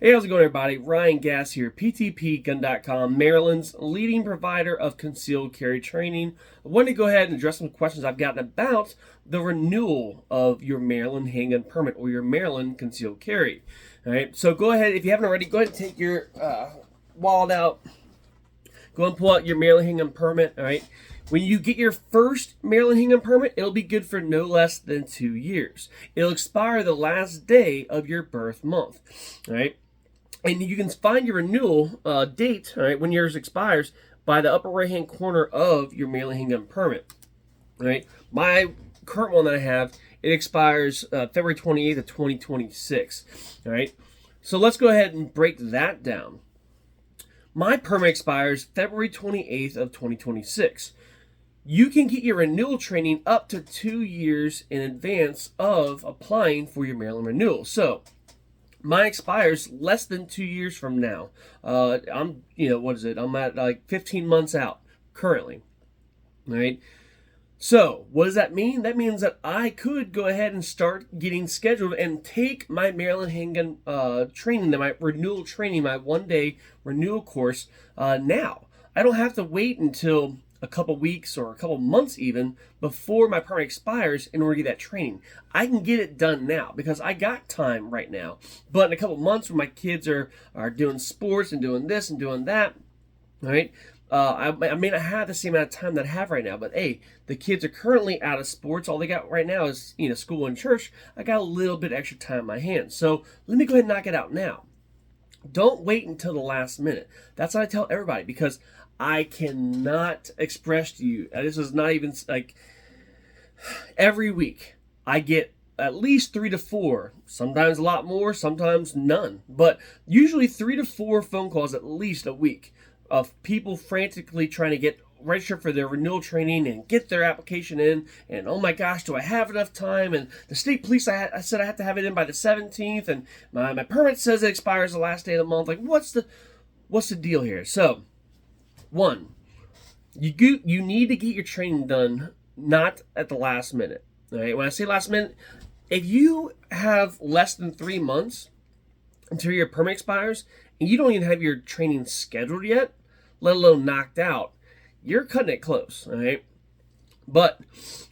Hey, how's it going, everybody? Ryan Gass here, PTPgun.com, Maryland's leading provider of concealed carry training. I wanted to go ahead and address some questions I've gotten about the renewal of your Maryland handgun permit or your Maryland concealed carry. All right, so go ahead, if you haven't already, go ahead and take your wallet out. Go and pull out your Maryland handgun permit. All right. When you get your first Maryland handgun permit, it'll be good for no less than 2 years. It'll expire the last day of your birth month. All right. And you can find your renewal date, all right, when yours expires, by the upper right-hand corner of your Maryland handgun permit. All right. My current one that I have, it expires February 28th of 2026. All right. So let's go ahead and break that down. My permit expires February 28th of 2026. You can get your renewal training up to 2 years in advance of applying for your Maryland renewal. So mine expires less than 2 years from now. I'm at like 15 months out currently. All right. So what does that mean? That means that I could go ahead and start getting scheduled and take my Maryland handgun training, my renewal training, my 1-day renewal course now. I don't have to wait until a couple weeks or a couple months even before my permit expires in order to get that training. I can get it done now because I got time right now. But in a couple months when my kids are doing sports and doing this and doing that, all right, I may not have the same amount of time that I have right now, but hey, the kids are currently out of sports. All they got right now is school and church. I got a little bit extra time in my hands, so let me go ahead and knock it out now. Don't wait until the last minute. That's what I tell everybody because I cannot express to you. This is not even like every week I get at least 3 to 4, sometimes a lot more, sometimes none, but usually 3 to 4 phone calls at least a week of people frantically trying to get registered for their renewal training and get their application in. And oh my gosh, do I have enough time? And the state police, I said I have to have it in by the 17th, and my permit says it expires the last day of the month. Like, what's the deal here? So, one, you need to get your training done not at the last minute. All right. When I say last minute, if you have less than 3 months until your permit expires and you don't even have your training scheduled yet, let alone knocked out, you're cutting it close, all right? But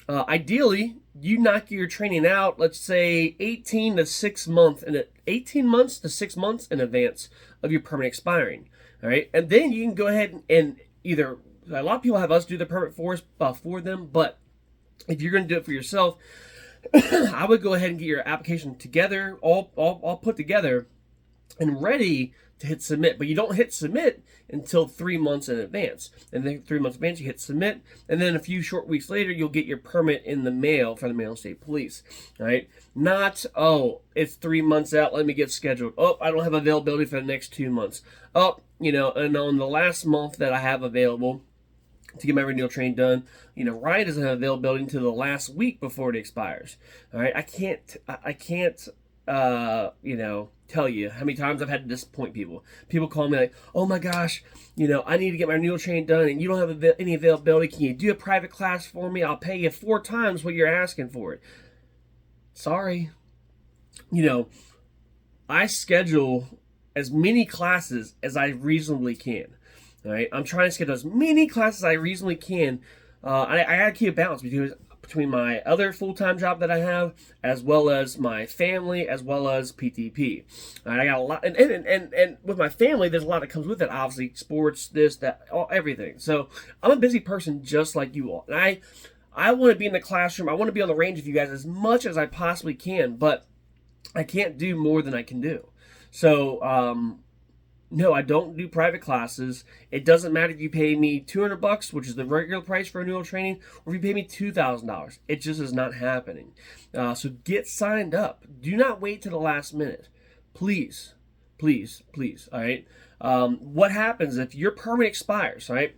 ideally, you knock your training out, let's say 18 to 6 months, 18 months to 6 months in advance of your permit expiring, all right? And then you can go ahead and either, a lot of people have us do the permit for them, but if you're going to do it for yourself, I would go ahead and get your application together, all put together and ready to hit submit. But you don't hit submit until 3 months in advance. And then 3 months in advance, you hit submit. And then a few short weeks later, you'll get your permit in the mail from the Maryland State Police. All right? Not, oh, it's 3 months out, let me get scheduled. Oh, I don't have availability for the next 2 months. Oh, and on the last month that I have available to get my renewal training done, Ryan doesn't have availability until the last week before it expires. All right? I can't tell you how many times I've had to disappoint people. People call me like, oh my gosh, I need to get my renewal training done and you don't have any availability. Can you do a private class for me? I'll pay you 4 times what you're asking for it. Sorry. I schedule as many classes as I reasonably can. All right. I'm trying to schedule as many classes as I reasonably can. I gotta keep a balance between my other full-time job that I have, as well as my family, as well as PTP. I got a lot, and with my family, there's a lot that comes with it. Obviously, sports, this, that, everything. So I'm a busy person, just like you all. And I want to be in the classroom. I want to be on the range with you guys as much as I possibly can, but I can't do more than I can do. So, no, I don't do private classes. It doesn't matter if you pay me $200, which is the regular price for renewal training, or if you pay me $2,000. It just is not happening. So get signed up. Do not wait to the last minute. Please, please, please, all right? What happens if your permit expires, all right?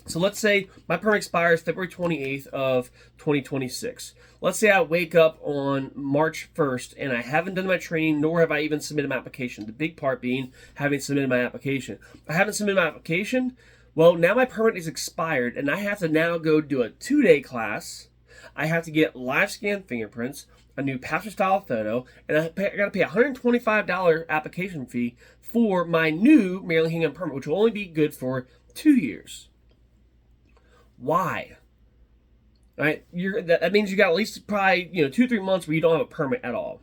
So let's say my permit expires February 28th of 2026. Let's say I wake up on March 1st and I haven't done my training, nor have I even submitted my application. The big part being having submitted my application. I haven't submitted my application. Well, now my permit is expired and I have to now go do a 2-day class I have to get live scan fingerprints, a new passport style photo, and I got to pay a $125 application fee for my new Maryland handgun permit, which will only be good for 2 years. Why? Right? That means you got at least probably 2-3 months where you don't have a permit at all.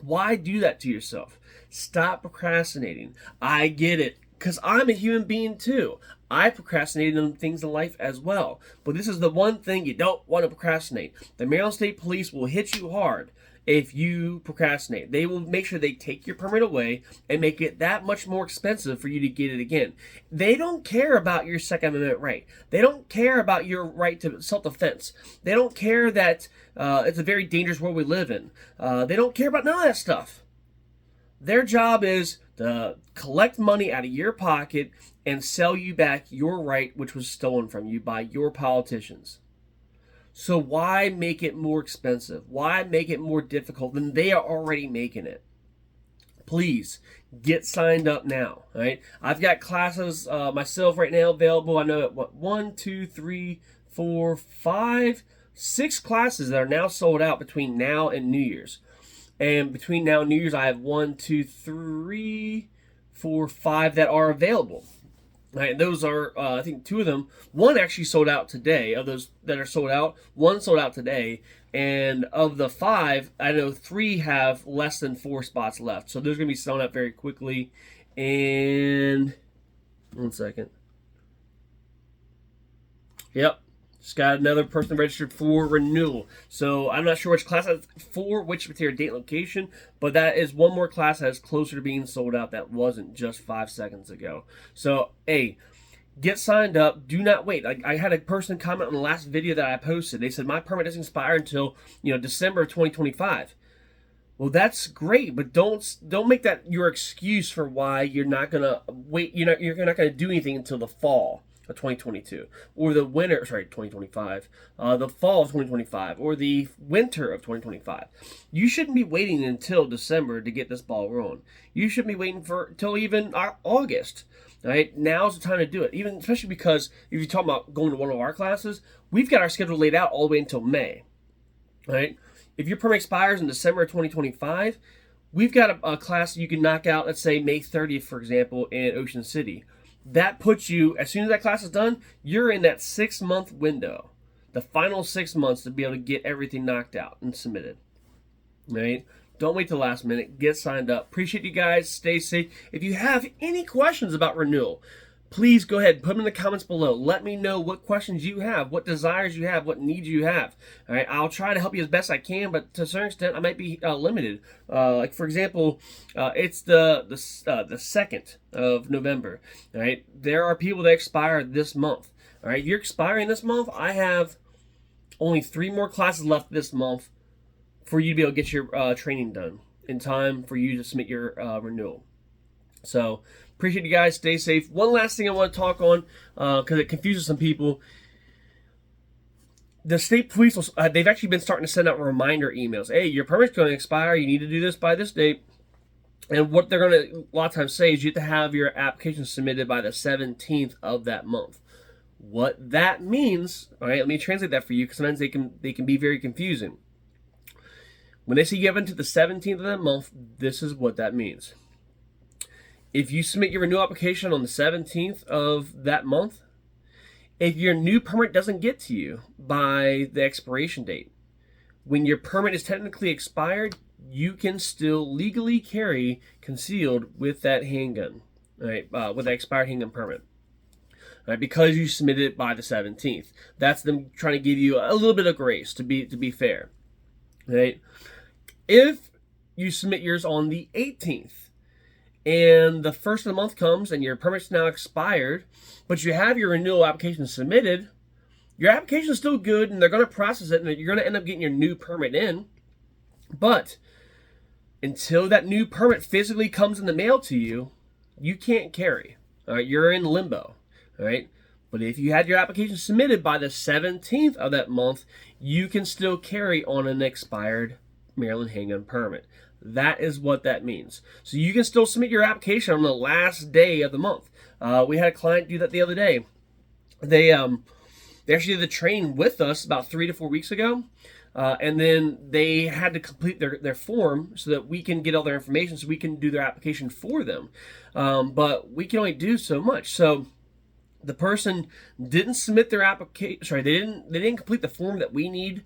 Why do that to yourself? Stop procrastinating. I get it, because I'm a human being too. I procrastinated on things in life as well. But this is the one thing you don't want to procrastinate. The Maryland State Police will hit you hard if you procrastinate. They will make sure they take your permit away and make it that much more expensive for you to get it again. They don't care about your Second Amendment right. They don't care about your right to self-defense. They don't care that it's a very dangerous world we live in. They don't care about none of that stuff. Their job is to collect money out of your pocket and sell you back your right, which was stolen from you by your politicians. So why make it more expensive? Why make it more difficult than they are already making it? Please get signed up now. Right? I've got classes myself right now available. I know 1, 2, 3, 4, 5, 6 classes that are now sold out between now and New Year's. And between now and New Year's, I have 1, 2, 3, 4, 5 that are available. Right, those are, I think 2 of them. 1 actually sold out today. Of those that are sold out, 1 sold out today. And of the 5, I know 3 have less than 4 spots left. So those are going to be selling out very quickly. And 1 second. Yep. Just got another person registered for renewal. So I'm not sure which class that's for, which particular date and location, but that is one more class that is closer to being sold out that wasn't just 5 seconds ago. So, hey, get signed up. Do not wait. I had a person comment on the last video that I posted. They said, my permit doesn't expire until December of 2025. Well, that's great, but don't make that your excuse for why you're not gonna wait. You're not gonna do anything until the fall of 2022, or the winter, 2025, the fall of 2025, or the winter of 2025. You shouldn't be waiting until December to get this ball rolling. You shouldn't be waiting till even August. Right? Now's the time to do it, even especially because if you're talking about going to one of our classes, we've got our schedule laid out all the way until May. Right? If your permit expires in December of 2025, we've got a class you can knock out, let's say May 30th, for example, in Ocean City. That puts you, as soon as that class is done, you're in that 6-month window, the final 6 months to be able to get everything knocked out and submitted. Right? Don't wait till the last minute. Get signed up. Appreciate you guys. Stay safe. If you have any questions about renewal, please go ahead and put them in the comments below. Let me know what questions you have, what desires you have, what needs you have. All right, I'll try to help you as best I can, but to a certain extent, I might be limited. Like for example, it's the 2nd of November. All right, there are people that expire this month. All right, you're expiring this month. I have only 3 more classes left this month for you to be able to get your training done in time for you to submit your renewal. So, appreciate you guys. Stay safe. One last thing I want to talk on, because it confuses some people. The state police, they've actually been starting to send out reminder emails. Hey, your permit's going to expire. You need to do this by this date. And what they're going to a lot of times say is you have to have your application submitted by the 17th of that month. What that means, all right, let me translate that for you, because sometimes they can be very confusing. When they say you have until the 17th of that month, this is what that means. If you submit your renewal application on the 17th of that month, if your new permit doesn't get to you by the expiration date, when your permit is technically expired, you can still legally carry concealed with that handgun, right? With that expired handgun permit, right? Because you submitted it by the 17th. That's them trying to give you a little bit of grace, to be fair, right? If you submit yours on the 18th, and the 1st of the month comes and your permit's now expired, but you have your renewal application submitted, your application is still good and they're going to process it and you're going to end up getting your new permit in. But until that new permit physically comes in the mail to you, you can't carry. All right, you're in limbo. All right. But if you had your application submitted by the 17th of that month, you can still carry on an expired Maryland handgun permit. That is what that means. So you can still submit your application on the last day of the month. We had a client do that the other day. They They actually did the training with us about 3 to 4 weeks ago. And then they had to complete their form so that we can get all their information so we can do their application for them. But we can only do so much. So the person didn't submit their application. Sorry, they didn't complete the form that we need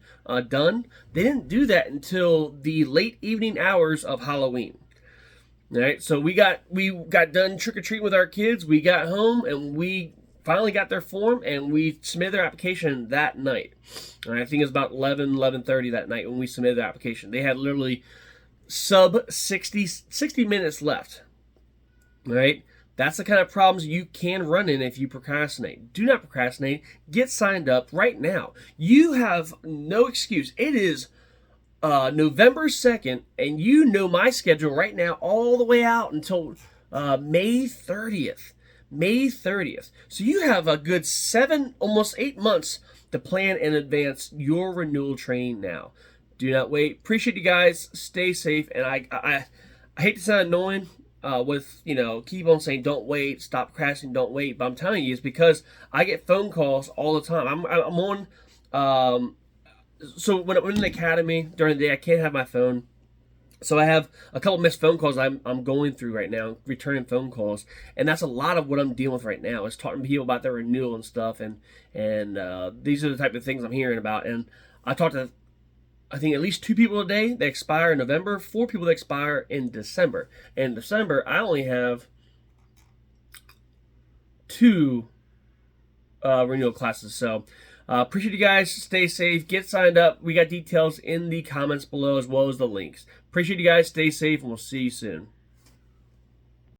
done. They didn't do that until the late evening hours of Halloween. All right, so we got done trick or treating with our kids. We got home and we finally got their form and we submitted their application that night. All right, I think it was about 11:30 that night when we submitted their application. They had literally sub 60 minutes left. All right. That's the kind of problems you can run in if you procrastinate. Do not procrastinate. Get signed up right now. You have no excuse. It is November 2nd, and you know my schedule right now all the way out until May 30th. May 30th. So you have a good 7, almost 8 months to plan and advance your renewal training now. Do not wait. Appreciate you guys. Stay safe. And I hate to sound annoying. With, keep on saying don't wait, stop procrastinating, don't wait. But I'm telling you, it's because I get phone calls all the time. I'm on, so when I'm in the academy during the day, I can't have my phone. So I have a couple missed phone calls I'm going through right now, returning phone calls. And that's a lot of what I'm dealing with right now, is talking to people about their renewal and stuff. And these are the type of things I'm hearing about. And I talked to, I think, at least 2 people a day that expire in November, 4 people that expire in December. And in December, I only have 2 renewal classes. So appreciate you guys. Stay safe. Get signed up. We got details in the comments below as well as the links. Appreciate you guys. Stay safe, and we'll see you soon.